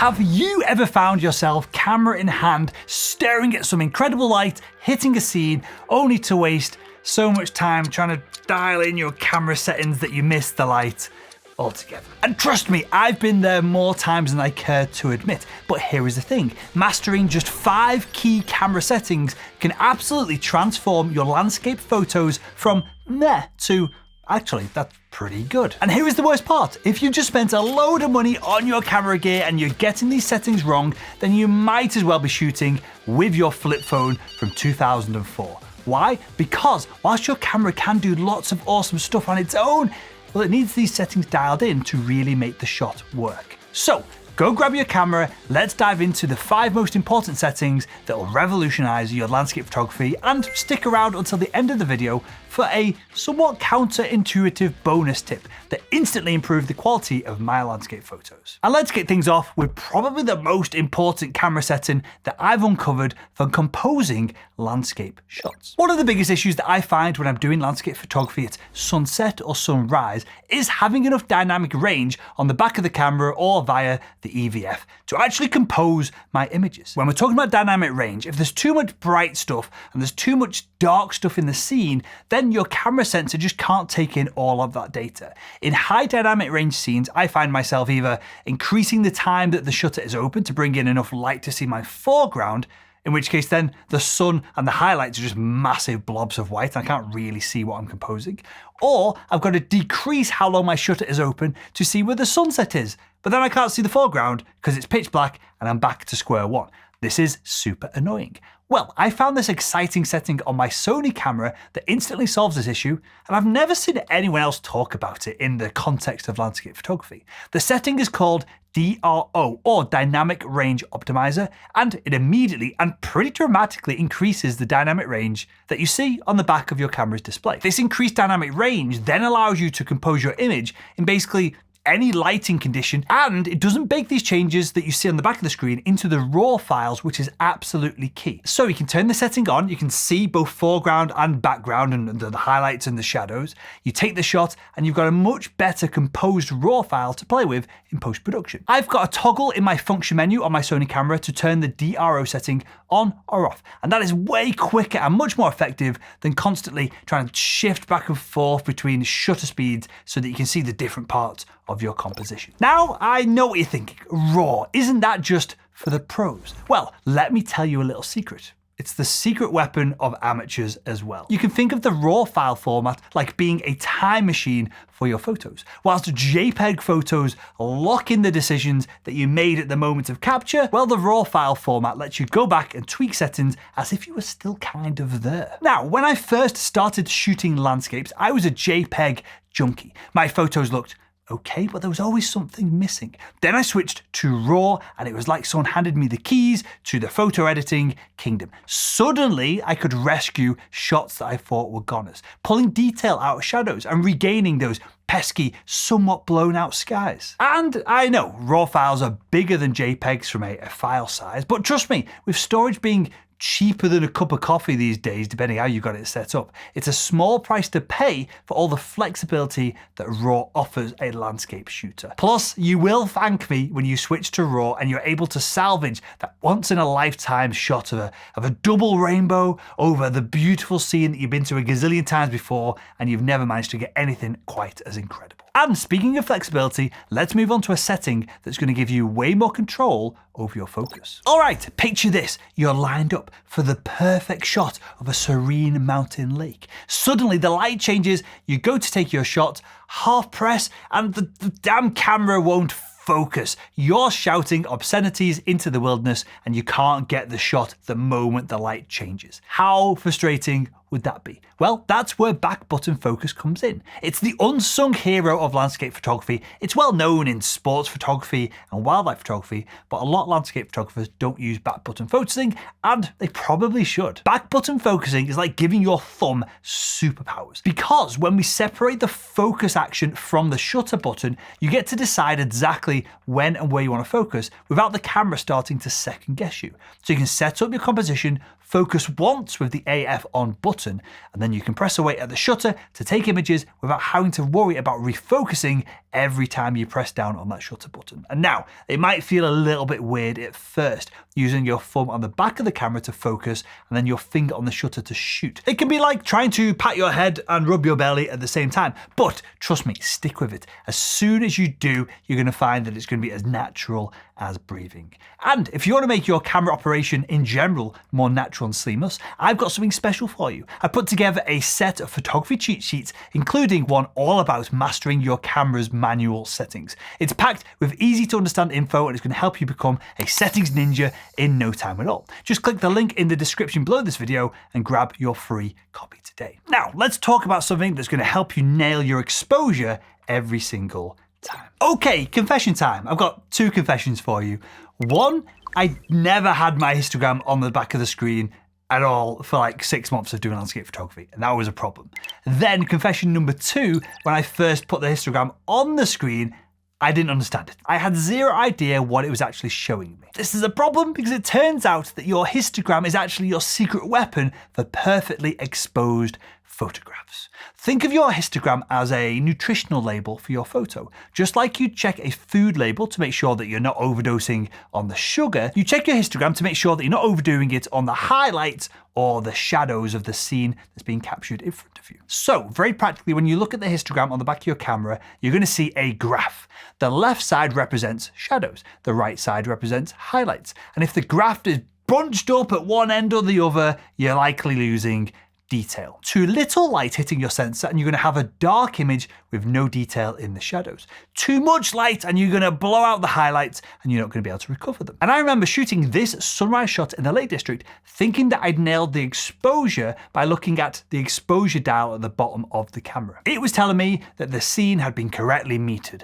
Have you ever found yourself camera in hand, staring at some incredible light, hitting a scene, only to waste so much time trying to dial in your camera settings that you missed the light altogether? And trust me, I've been there more times than I care to admit. But here is the thing, mastering just 5 key camera settings can absolutely transform your landscape photos from meh to actually, that's pretty good. And here is the worst part. If you just spent a load of money on your camera gear and you're getting these settings wrong, then you might as well be shooting with your flip phone from 2004. Why? Because whilst your camera can do lots of awesome stuff on its own, well, it needs these settings dialed in to really make the shot work. So, go grab your camera, let's dive into the 5 most important settings that will revolutionize your landscape photography, and stick around until the end of the video for a somewhat counterintuitive bonus tip that instantly improved the quality of my landscape photos. And let's get things off with probably the most important camera setting that I've uncovered for composing landscape shots. One of the biggest issues that I find when I'm doing landscape photography at sunset or sunrise is having enough dynamic range on the back of the camera or via the EVF to actually compose my images. When we're talking about dynamic range, if there's too much bright stuff and there's too much dark stuff in the scene, then your camera sensor just can't take in all of that data. In high dynamic range scenes, I find myself either increasing the time that the shutter is open to bring in enough light to see my foreground, in which case then the sun and the highlights are just massive blobs of white and I can't really see what I'm composing. Or I've got to decrease how long my shutter is open to see where the sunset is, but then I can't see the foreground because it's pitch black and I'm back to square one. This is super annoying. Well, I found this exciting setting on my Sony camera that instantly solves this issue, and I've never seen anyone else talk about it in the context of landscape photography. The setting is called DRO, or Dynamic Range Optimizer, and it immediately and pretty dramatically increases the dynamic range that you see on the back of your camera's display. This increased dynamic range then allows you to compose your image in basically any lighting condition, and it doesn't bake these changes that you see on the back of the screen into the raw files, which is absolutely key. So you can turn the setting on, you can see both foreground and background and the highlights and the shadows. You take the shot and you've got a much better composed raw file to play with in post-production. I've got a toggle in my function menu on my Sony camera to turn the DRO setting on or off, and that is way quicker and much more effective than constantly trying to shift back and forth between shutter speeds so that you can see the different parts of your composition. Now, I know what you're thinking, RAW, isn't that just for the pros? Well, let me tell you a little secret. It's the secret weapon of amateurs as well. You can think of the RAW file format like being a time machine for your photos. Whilst JPEG photos lock in the decisions that you made at the moment of capture, well, the RAW file format lets you go back and tweak settings as if you were still kind of there. Now, when I first started shooting landscapes, I was a JPEG junkie. My photos looked okay, but there was always something missing. Then I switched to RAW, and it was like someone handed me the keys to the photo editing kingdom. Suddenly, I could rescue shots that I thought were goners, pulling detail out of shadows and regaining those pesky, somewhat blown out skies. And I know RAW files are bigger than JPEGs from a file size, but trust me, with storage being cheaper than a cup of coffee these days, depending how you got it set up, it's a small price to pay for all the flexibility that RAW offers a landscape shooter. Plus, you will thank me when you switch to RAW and you're able to salvage that once-in-a-lifetime shot of a double rainbow over the beautiful scene that you've been to a gazillion times before and you've never managed to get anything quite as incredible. And speaking of flexibility, let's move on to a setting that's going to give you way more control over your focus. All right, picture this. You're lined up for the perfect shot of a serene mountain lake. Suddenly the light changes, you go to take your shot, half press, and the damn camera won't focus. You're shouting obscenities into the wilderness and you can't get the shot the moment the light changes. How frustrating would that be? Well, that's where back button focus comes in. It's the unsung hero of landscape photography. It's well known in sports photography and wildlife photography, but a lot of landscape photographers don't use back button focusing, and they probably should. Back button focusing is like giving your thumb superpowers, because when we separate the focus action from the shutter button, you get to decide exactly when and where you want to focus without the camera starting to second guess you. So you can set up your composition, focus once with the AF on button, and then you can press away at the shutter to take images without having to worry about refocusing every time you press down on that shutter button. And now, it might feel a little bit weird at first, using your thumb on the back of the camera to focus and then your finger on the shutter to shoot. It can be like trying to pat your head and rub your belly at the same time, but trust me, stick with it. As soon as you do, you're going to find that it's going to be as natural as breathing. And if you want to make your camera operation in general more natural and seamless, I've got something special for you. I put together a set of photography cheat sheets, including one all about mastering your camera's manual settings. It's packed with easy to understand info and it's going to help you become a settings ninja in no time at all. Just click the link in the description below this video and grab your free copy today. Now, let's talk about something that's going to help you nail your exposure every single time. Okay, confession time. I've got two confessions for you. One, I never had my histogram on the back of the screen at all for like 6 months of doing landscape photography, and that was a problem. Then confession number two, when I first put the histogram on the screen, I didn't understand it. I had zero idea what it was actually showing me. This is a problem because it turns out that your histogram is actually your secret weapon for perfectly exposed photographs. Think of your histogram as a nutritional label for your photo. Just like you check a food label to make sure that you're not overdosing on the sugar, you check your histogram to make sure that you're not overdoing it on the highlights or the shadows of the scene that's being captured in front of you. So, very practically, when you look at the histogram on the back of your camera, you're going to see a graph. The left side represents shadows, the right side represents highlights. And if the graph is bunched up at one end or the other, you're likely losing detail. Too little light hitting your sensor and you're going to have a dark image with no detail in the shadows. Too much light and you're going to blow out the highlights and you're not going to be able to recover them. And I remember shooting this sunrise shot in the Lake District thinking that I'd nailed the exposure by looking at the exposure dial at the bottom of the camera. It was telling me that the scene had been correctly metered.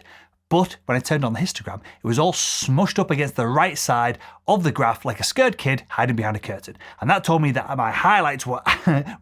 But when I turned on the histogram, it was all smushed up against the right side of the graph like a scared kid hiding behind a curtain. And that told me that my highlights were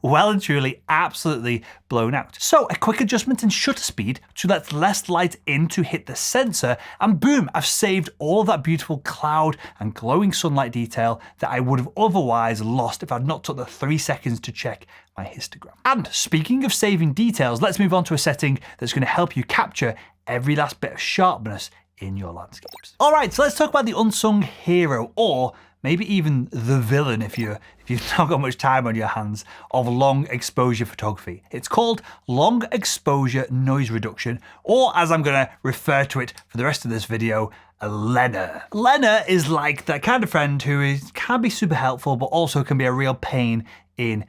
well and truly absolutely blown out. So a quick adjustment in shutter speed to let less light in to hit the sensor, and boom, I've saved all of that beautiful cloud and glowing sunlight detail that I would have otherwise lost if I'd not took the 3 seconds to check my histogram. And speaking of saving details, let's move on to a setting that's going to help you capture every last bit of sharpness in your landscapes. All right, so let's talk about the unsung hero, or maybe even the villain if you've not got much time on your hands, of long exposure photography. It's called long exposure noise reduction, or as I'm gonna refer to it for the rest of this video, a Lenner. Lenner is like that kind of friend who can be super helpful, but also can be a real pain in.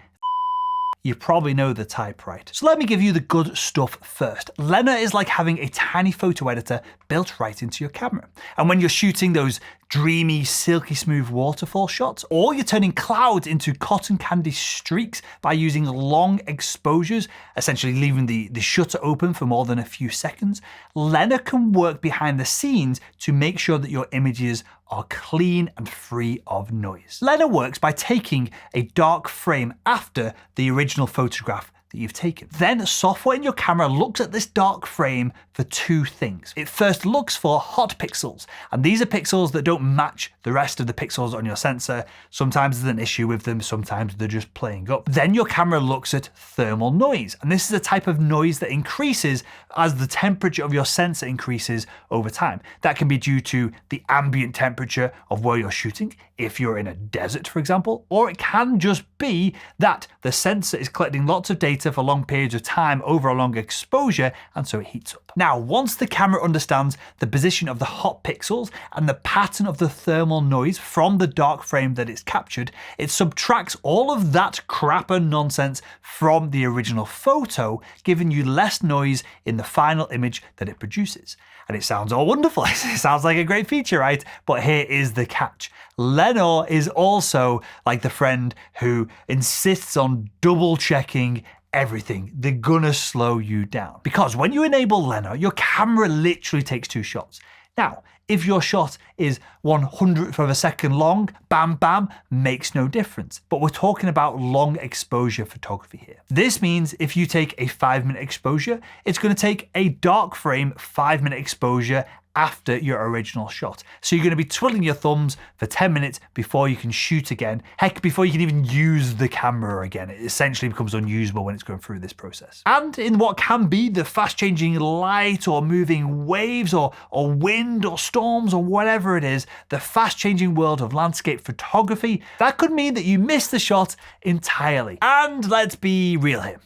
You probably know the type, right? So let me give you the good stuff first. Lenner is like having a tiny photo editor built right into your camera. And when you're shooting those dreamy, silky smooth waterfall shots, or you're turning clouds into cotton candy streaks by using long exposures, essentially leaving the shutter open for more than a few seconds, Lenner can work behind the scenes to make sure that your images are clean and free of noise. Lenner works by taking a dark frame after the original photograph that you've taken. Then software in your camera looks at this dark frame for two things. It first looks for hot pixels, and these are pixels that don't match the rest of the pixels on your sensor. Sometimes there's an issue with them, sometimes they're just playing up. Then your camera looks at thermal noise, and this is a type of noise that increases as the temperature of your sensor increases over time. That can be due to the ambient temperature of where you're shooting, if you're in a desert, for example, or it can just be that the sensor is collecting lots of data for long periods of time over a long exposure, and so it heats up. Now, once the camera understands the position of the hot pixels and the pattern of the thermal noise from the dark frame that it's captured, it subtracts all of that crap and nonsense from the original photo, giving you less noise in the final image that it produces. And it sounds all wonderful. It sounds like a great feature, right? But here is the catch. Lenner is also like the friend who insists on double checking everything. They're gonna slow you down. Because when you enable Lenner, your camera literally takes 2 shots. Now, if your shot is 1/100th of a second long, bam bam, makes no difference. But we're talking about long exposure photography here. This means if you take a 5-minute exposure, it's gonna take a dark frame 5-minute exposure after your original shot. So you're going to be twiddling your thumbs for 10 minutes before you can shoot again. Heck, before you can even use the camera again. It essentially becomes unusable when it's going through this process. And in what can be the fast changing light or moving waves or wind or storms or whatever it is, the fast changing world of landscape photography, that could mean that you miss the shot entirely. And let's be real here.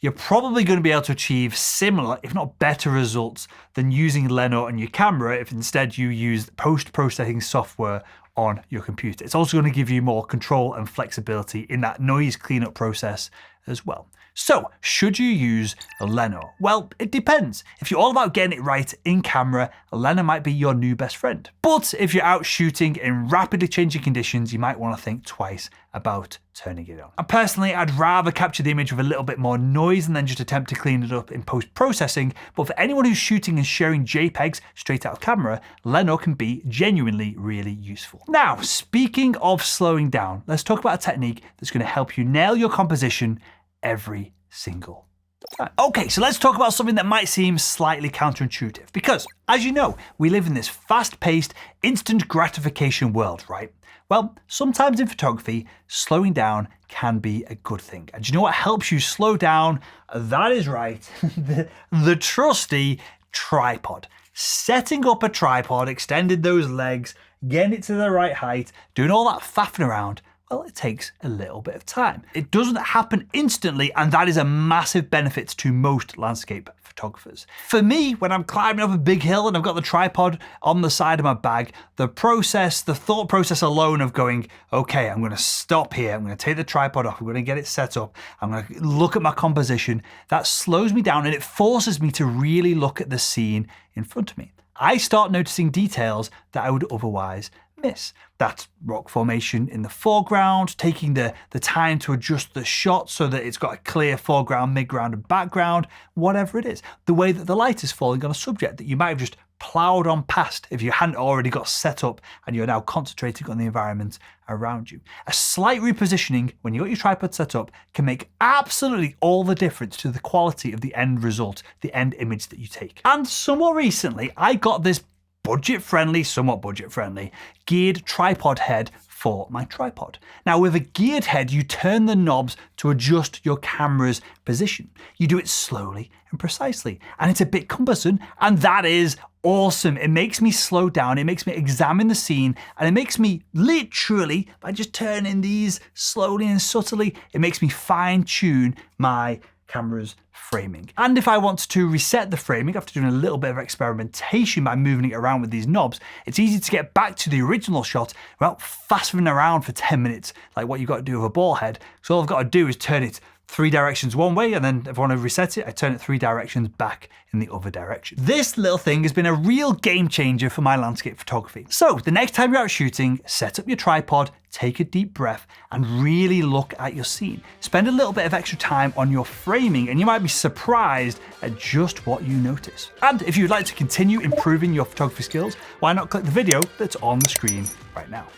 You're probably going to be able to achieve similar, if not better results than using Leno on your camera if instead you use post-processing software on your computer. It's also going to give you more control and flexibility in that noise cleanup process as well. So, should you use Leno? Well, it depends. If you're all about getting it right in camera, Leno might be your new best friend. But if you're out shooting in rapidly changing conditions, you might want to think twice about turning it on. And personally, I'd rather capture the image with a little bit more noise and then just attempt to clean it up in post-processing. But for anyone who's shooting and sharing JPEGs straight out of camera, Leno can be genuinely really useful. Now, speaking of slowing down, let's talk about a technique that's going to help you nail your composition every single time. Okay, so let's talk about something that might seem slightly counterintuitive, because as you know, we live in this fast-paced, instant gratification world, right? Well, sometimes in photography, slowing down can be a good thing. And do you know what helps you slow down? That is right, the trusty tripod. Setting up a tripod, extending those legs, getting it to the right height, doing all that faffing around, well, it takes a little bit of time. It doesn't happen instantly, and that is a massive benefit to most landscape photographers. For me, when I'm climbing up a big hill and I've got the tripod on the side of my bag, the thought process alone of going, okay, I'm going to stop here, I'm going to take the tripod off, I'm going to get it set up, I'm going to look at my composition, that slows me down and it forces me to really look at the scene in front of me. I start noticing details that I would otherwise miss. That rock formation in the foreground, taking the time to adjust the shot so that it's got a clear foreground, midground, and background, whatever it is. The way that the light is falling on a subject that you might have just plowed on past if you hadn't already got set up and you're now concentrating on the environment around you. A slight repositioning when you got your tripod set up can make absolutely all the difference to the quality of the end result, the end image that you take. And somewhat recently, I got this somewhat budget-friendly, geared tripod head for my tripod. Now with a geared head, you turn the knobs to adjust your camera's position. You do it slowly and precisely, and it's a bit cumbersome, and that is awesome. It makes me slow down, it makes me examine the scene, and it makes me literally, by just turning these slowly and subtly, it makes me fine-tune my camera's framing. And if I want to reset the framing after doing a little bit of experimentation by moving it around with these knobs, it's easy to get back to the original shot without faffing around for 10 minutes like what you've got to do with a ball head. So all I've got to do is turn it 3 directions one way, and then if I want to reset it, I turn it 3 directions back in the other direction. This little thing has been a real game changer for my landscape photography. So the next time you're out shooting, set up your tripod, take a deep breath, and really look at your scene. Spend a little bit of extra time on your framing, and you might be surprised at just what you notice. And if you'd like to continue improving your photography skills, why not click the video that's on the screen right now.